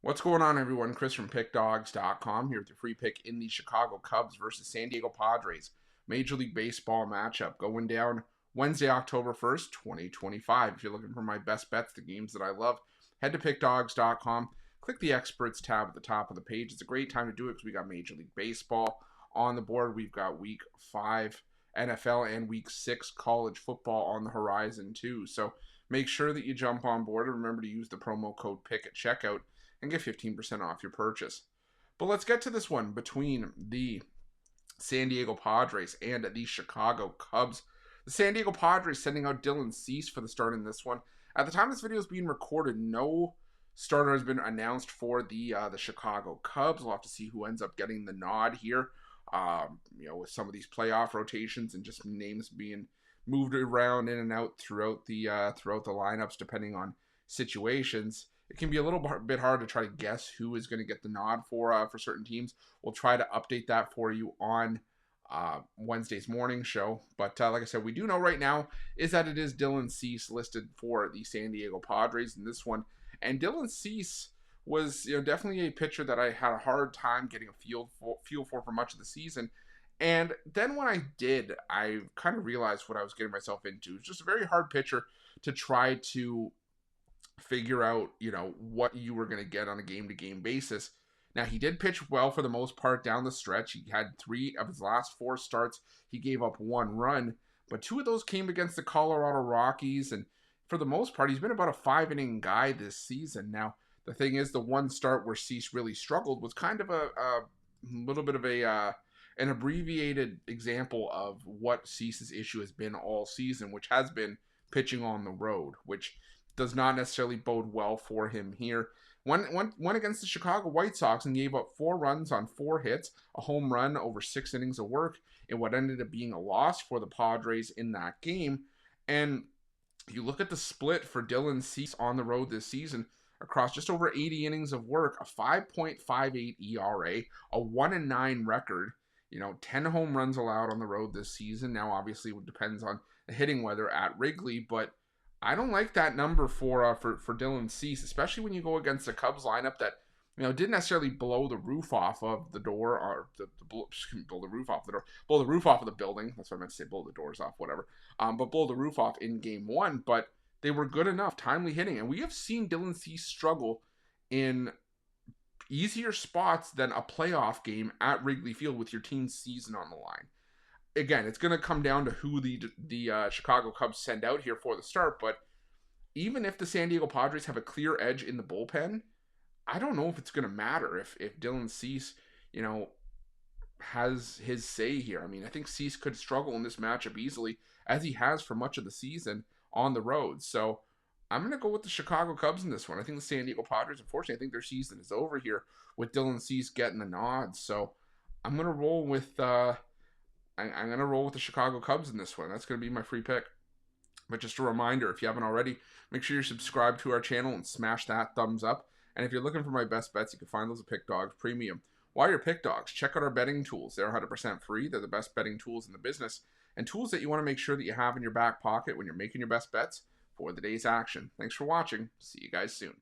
What's going on, everyone? Chris from Pickdawgz.com here with your free pick in the Chicago Cubs versus San Diego Padres Major League Baseball matchup going down Wednesday, October 1st, 2025. If you're looking for my best bets, the games that I love, head to Pickdawgz.com. Click the Experts tab at the top of the page. It's a great time to do it because we got Major League Baseball on the board. We've got Week 5 NFL and Week 6 college football on the horizon too. So make sure that you jump on board and remember to use the promo code PICK at checkout and get 15% off your purchase. But let's get to this one between the San Diego Padres and the Chicago Cubs. The San Diego Padres sending out Dylan Cease for the start in this one. At the time this video is being recorded, no starter has been announced for the Chicago Cubs. We'll have to see who ends up getting the nod here. With some of these playoff rotations and just names being moved around in and out throughout the lineups depending on situations, it can be a little bit hard to try to guess who is going to get the nod for certain teams. We'll try to update that for you on Wednesday's morning show. But like I said, we do know right now is that it is Dylan Cease listed for the San Diego Padres in this one. And Dylan Cease was definitely a pitcher that I had a hard time getting a feel for much of the season. And then when I did, I kind of realized what I was getting myself into. It's just a very hard pitcher to try to figure out, what you were going to get on a game-to-game basis. Now, he did pitch well for the most part down the stretch. He had 3 of his last 4 starts. He gave up 1 run, but 2 of those came against the Colorado Rockies. And for the most part, he's been about a 5-inning guy this season. Now, the thing is, the one start where Cease really struggled was kind of a little bit of an abbreviated example of what Cease's issue has been all season, which has been pitching on the road, which does not necessarily bode well for him here. Went against the Chicago White Sox and gave up 4 runs on 4 hits, a home run over 6 innings of work, in what ended up being a loss for the Padres in that game. And you look at the split for Dylan Cease on the road this season across just over 80 innings of work, a 5.58 ERA, a 1-9 record, 10 home runs allowed on the road this season. Now, obviously, it depends on the hitting weather at Wrigley, but I don't like that number for Dylan Cease, especially when you go against a Cubs lineup that didn't necessarily blow the roof off of the door, or blow the roof off the door, blow the roof off of the building. That's what I meant to say, blow the doors off, whatever. But blow the roof off in Game 1. But they were good enough, timely hitting, and we have seen Dylan Cease struggle in easier spots than a playoff game at Wrigley Field with your team's season on the line. Again, it's going to come down to who the Chicago Cubs send out here for the start, but even if the San Diego Padres have a clear edge in the bullpen, I don't know if it's going to matter if Dylan Cease, has his say here. I mean, I think Cease could struggle in this matchup easily, as he has for much of the season on the road. So I'm going to go with the Chicago Cubs in this one. I think the San Diego Padres, unfortunately, I think their season is over here with Dylan Cease getting the nod. So I'm going to roll with I'm going to roll with the Chicago Cubs in this one. That's going to be my free pick. But just a reminder, if you haven't already, make sure you're subscribed to our channel and smash that thumbs up. And if you're looking for my best bets, you can find those at Pickdawgz Premium. While you're Pickdawgz, check out our betting tools. They're 100% free. They're the best betting tools in the business, and tools that you want to make sure that you have in your back pocket when you're making your best bets for the day's action. Thanks for watching. See you guys soon.